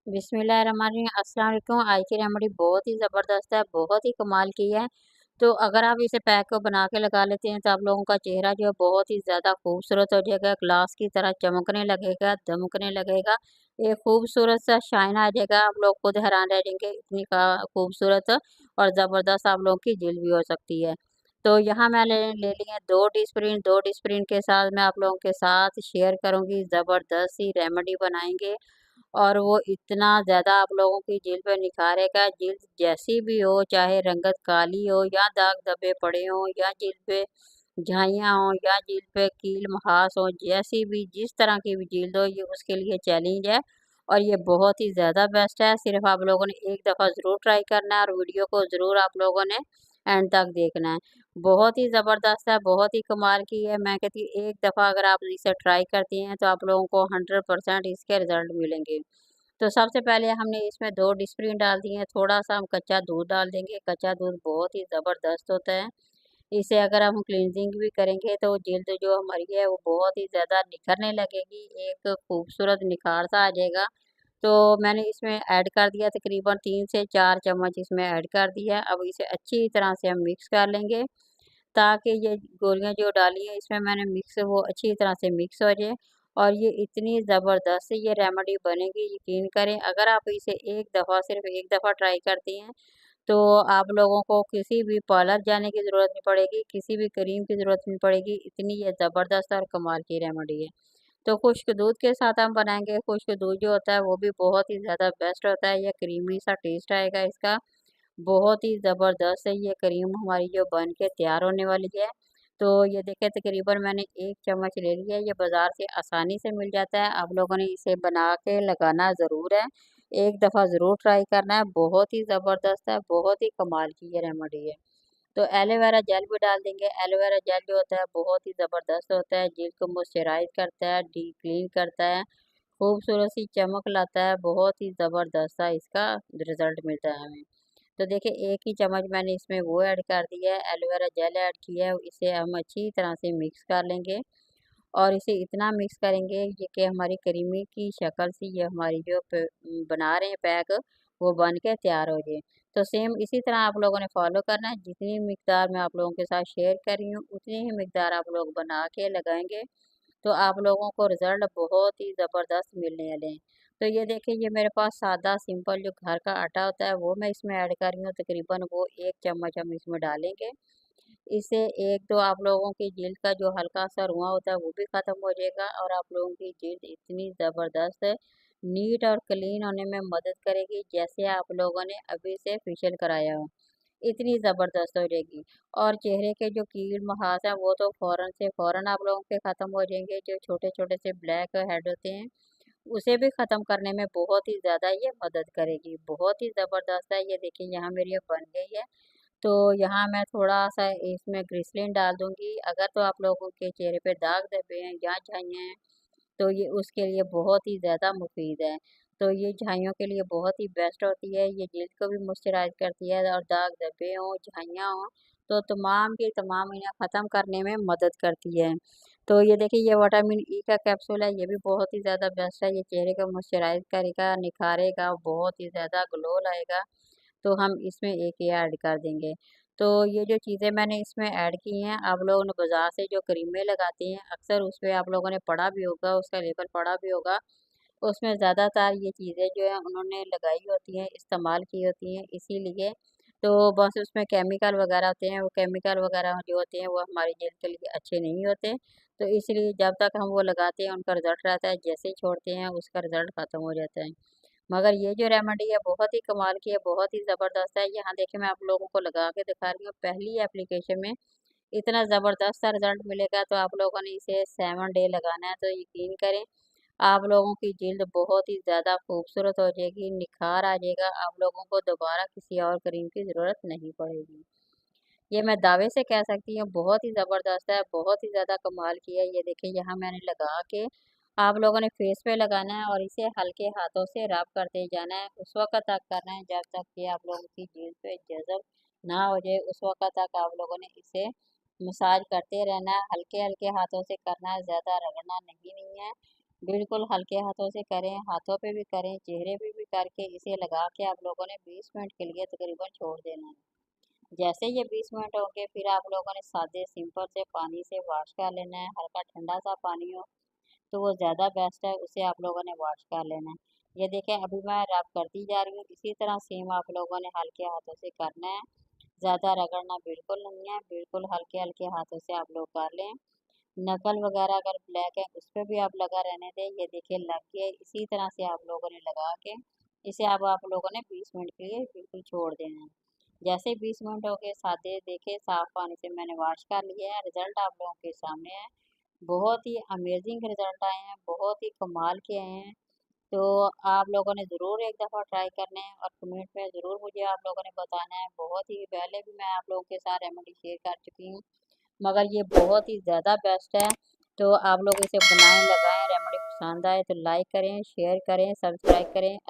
बिस्मिल्लाहिर्रहमानिर्रहीम। अस्सलाम वालेकुम। आज की रेमेडी बहुत ही ज़बरदस्त है, बहुत ही कमाल की है। तो अगर आप इसे पैक को बना के लगा लेते हैं तो आप लोगों का चेहरा जो है बहुत ही ज़्यादा खूबसूरत हो जाएगा, ग्लास की तरह चमकने लगेगा, दमकने लगेगा। एक खूबसूरत सा शाइन आ जाएगा, आप लोग खुद हैरान रह जाएंगे इतनी का खूबसूरत और ज़बरदस्त आप लोगों की जिल्द भी हो सकती है। तो यहाँ मैं ले ले ली है 2 टीस्पून, 2 टीस्पून के साथ मैं आप लोगों के साथ शेयर करूँगी, ज़बरदस्त सी रेमेडी बनाएँगे। और वो इतना ज़्यादा आप लोगों की जिल्द पे निखारेगा, जिल्द जैसी भी हो, चाहे रंगत काली हो या दाग धब्बे पड़े हों या जिल्द पे झाइयाँ हों या जिल्द पे कील-मुहास हो, जैसी भी जिस तरह की भी जिल्द हो, ये उसके लिए चैलेंज है और ये बहुत ही ज़्यादा बेस्ट है। सिर्फ़ आप लोगों ने एक दफ़ा ज़रूर ट्राई करना है और वीडियो को ज़रूर आप लोगों ने एंड तक देखना है। बहुत ही ज़बरदस्त है, बहुत ही कमाल की है। मैं कहती हूँ एक दफ़ा अगर आप इसे ट्राई करती हैं तो आप लोगों को 100% इसके रिज़ल्ट मिलेंगे। तो सबसे पहले हमने इसमें 2 डिस्प्रिन डाल दिए हैं, थोड़ा-सा हम कच्चा दूध डाल देंगे, कच्चा दूध बहुत ही ज़बरदस्त होता है। इसे अगर हम क्लींजिंग भी करेंगे तो जिल्द जो हमारी है वो बहुत ही ज़्यादा निखरने लगेगी, एक खूबसूरत निखार-सा आ जाएगा। तो मैंने इसमें ऐड कर दिया तकरीबन 3 से 4 चम्मच इसमें ऐड कर दिया। अब इसे अच्छी तरह से हम मिक्स कर लेंगे। ताकि ये गोलियाँ जो डाली हैं इसमें मैंने मिक्स वो अच्छी तरह से मिक्स हो जाए और ये इतनी ज़बरदस्त ये रेमेडी बनेगी यकीन करें अगर आप इसे एक दफ़ा सिर्फ़ एक दफ़ा ट्राई करती हैं तो आप लोगों को किसी भी पार्लर जाने की ज़रूरत नहीं पड़ेगी, किसी भी क्रीम की ज़रूरत नहीं पड़ेगी, इतनी ये ज़बरदस्त और कमाल की रेमेडी है। तो खुश्क दूध के साथ हम बनाएँगे, खुश्क दूध जो होता है वो भी बहुत ही ज़्यादा बेस्ट होता है, ये क्रीमी सा टेस्ट आएगा इसका। बहुत ही ज़बरदस्त है ये क्रीम हमारी जो बन के तैयार होने वाली है। तो ये देखिए तकरीबन मैंने 1 चम्मच ले लिया है, ये बाज़ार से आसानी से मिल जाता है। आप लोगों ने इसे बना के लगाना ज़रूर है। एक दफ़ा ज़रूर ट्राई करना है, बहुत ही ज़बरदस्त है, बहुत ही कमाल की ये रेमेडी है। तो एलोवेरा जेल भी डाल देंगे, एलोवेरा जेल जो होता है बहुत ही ज़बरदस्त होता है, जिल्द को मॉइस्चराइज़ करता है, डीप क्लीन करता है, खूबसूरत सी चमक लाता है, बहुत ही ज़बरदस्त सा इसका रिज़ल्ट मिलता है हमें। तो देखिए 1 ही चम्मच मैंने इसमें वो ऐड कर दिया है, एलोवेरा जेल ऐड किया है, इसे हम अच्छी तरह से मिक्स कर लेंगे और इसे इतना मिक्स करेंगे ये कि हमारी क्रीमी की शक्ल से ये हमारी जो बना रहे हैं पैक वो बन के तैयार हो जाए। तो सेम इसी तरह आप लोगों ने फॉलो करना है, जितनी मिकदार मैं आप लोगों के साथ शेयर कर रही हूँ, उतनी ही मिकदार आप लोग बना के लगाएँगे तो आप लोगों को रिज़ल्ट बहुत ही ज़बरदस्त मिलने वाले हैं। तो ये देखिए ये मेरे पास सादा सिंपल जो घर का आटा होता है वो मैं इसमें ऐड कर रही हूँ तकरीबन वो 1 चम्मच हम इसमें डालेंगे। इससे एक तो आप लोगों की जिल्द का जो हल्का-सा रुआँ होता है वो भी ख़त्म हो जाएगा और आप लोगों की जिल्द इतनी ज़बरदस्त नीट और क्लीन होने में मदद करेगी जैसे आप लोगों ने अभी से फेशियल कराया हो। इतनी ज़बरदस्त हो जाएगी और चेहरे के जो कील-मुहास हैं वो तो फ़ौरन से फ़ौरन आप लोगों के ख़त्म हो जाएँगे, जो छोटे-छोटे से ब्लैक हेड होते हैं, उसे भी ख़त्म करने में बहुत ही ज़्यादा ये मदद करेगी। बहुत ही ज़बरदस्त है, ये देखिए यहाँ मेरी ये बन गई है। तो यहाँ मैं थोड़ा-सा इसमें ग्लिसरीन डाल दूँगी, अगर तो आप लोगों के चेहरे पे दाग धब्बे हैं या झाइयाँ हैं तो ये उसके लिए बहुत ही ज़्यादा मुफ़ीद है। तो ये झाइयों के लिए बहुत ही बेस्ट होती है, ये जिल्द को भी मॉइस्चराइज़ करती है और दाग धब्बे हों, झाइयाँ हों, तो तमाम की तमाम इन्हें ख़त्म करने में मदद करती है। तो ये देखिए ये विटामिन ई का कैप्सूल है, ये भी बहुत ही ज़्यादा बेस्ट है, ये चेहरे को मॉइस्चराइज़ करेगा, निखारेगा, बहुत ही ज़्यादा ग्लो लाएगा। तो हम इसमें एक ये ऐड कर देंगे। तो ये जो चीज़ें मैंने इसमें ऐड की हैं, आप लोगों ने बाज़ार से जो क्रीमें लगाती हैं, अक्सर उसपे आप लोगों ने पढ़ा भी होगा, उसका लेबल पढ़ा भी होगा। उसमें ज़्यादातर ये चीज़ें जो हैं उन्होंने लगाई होती हैं, इस्तेमाल की होती हैं, इसीलिए तो बस उसमें केमिकल वगैरह होते हैं, वो केमिकल वगैरह जो होते हैं वो हमारी जेल के लिए अच्छे नहीं होते। तो इसलिए जब तक हम वो लगाते हैं उनका रिज़ल्ट रहता है, जैसे ही छोड़ते हैं उसका रिज़ल्ट ख़त्म हो जाता है। मगर ये जो रेमेडी है बहुत ही कमाल की है, बहुत ही ज़बरदस्त है। यहाँ देखिए मैं आप लोगों को लगा के दिखा रही हूँ, पहली एप्लीकेशन में इतना ज़बरदस्त सा रिज़ल्ट मिलेगा तो आप लोगों ने इसे 7 डे लगाना है तो यकीन करें आप लोगों की जिल्द बहुत ही ज़्यादा खूबसूरत हो जाएगी, निखार आ जाएगा, आप लोगों को दोबारा किसी और क्रीम की ज़रूरत नहीं पड़ेगी। ये मैं दावे से कह सकती हूँ बहुत ही ज़बरदस्त है, बहुत ही ज़्यादा कमाल की है। ये देखिए यहाँ मैंने लगा के आप लोगों ने फेस पे लगाना है और इसे हल्के हाथों से रब करते जाना है, उस वक़्त तक करना है जब तक कि आप लोगों की जिल्द पे जज़ब ना हो जाए, उस वक़्त तक आप लोगों ने इसे मसाज करते रहना है, हल्के-हल्के हाथों से करना है, ज़्यादा रगड़ना नहीं है। बिल्कुल हल्के हाथों से करें, हाथों पे भी करें, चेहरे पे भी करके इसे लगा के आप लोगों ने 20 मिनट के लिए तकरीबन छोड़ देना है। जैसे ये 20 मिनट हो गए फिर आप लोगों ने सादे सिंपल से पानी से वॉश कर लेना है। हल्का ठंडा सा पानी हो तो वो ज़्यादा बेस्ट है, उसे आप लोगों ने वॉश कर लेना है। ये देखें अभी मैं रब करती जा रही हूँ, इसी तरह सेम आप लोगों ने हल्के हाथों से करना है। ज़्यादा रगड़ना बिल्कुल नहीं है, बिल्कुल हल्के हल्के हाथों से आप लोग कर लें। नकल वगैरह अगर ब्लैक है उस पर भी आप लगा रहने दें। ये देखिए लग गया, इसी तरह से आप लोगों ने लगा के इसे अब आप लोगों ने 20 मिनट के लिए बिल्कुल छोड़ देना है। जैसे 20 मिनट हो गए सादे देखे साफ पानी से मैंने वॉश कर लिया है, रिजल्ट आप लोगों के सामने है। बहुत ही अमेजिंग रिजल्ट आए हैं, बहुत ही कमाल के आए हैं। तो आप लोगों ने ज़रूर एक दफ़ा ट्राई करना है और कमेंट में ज़रूर मुझे आप लोगों ने बताना है। बहुत ही पहले भी मैं आप लोगों के साथ रेमेडी शेयर कर चुकी हूँ, मगर ये बहुत ही ज़्यादा बेस्ट है। तो आप लोग इसे बनाएं, लगाएं। रेमेडी पसंद आए तो लाइक करें, शेयर करें, सब्सक्राइब करें।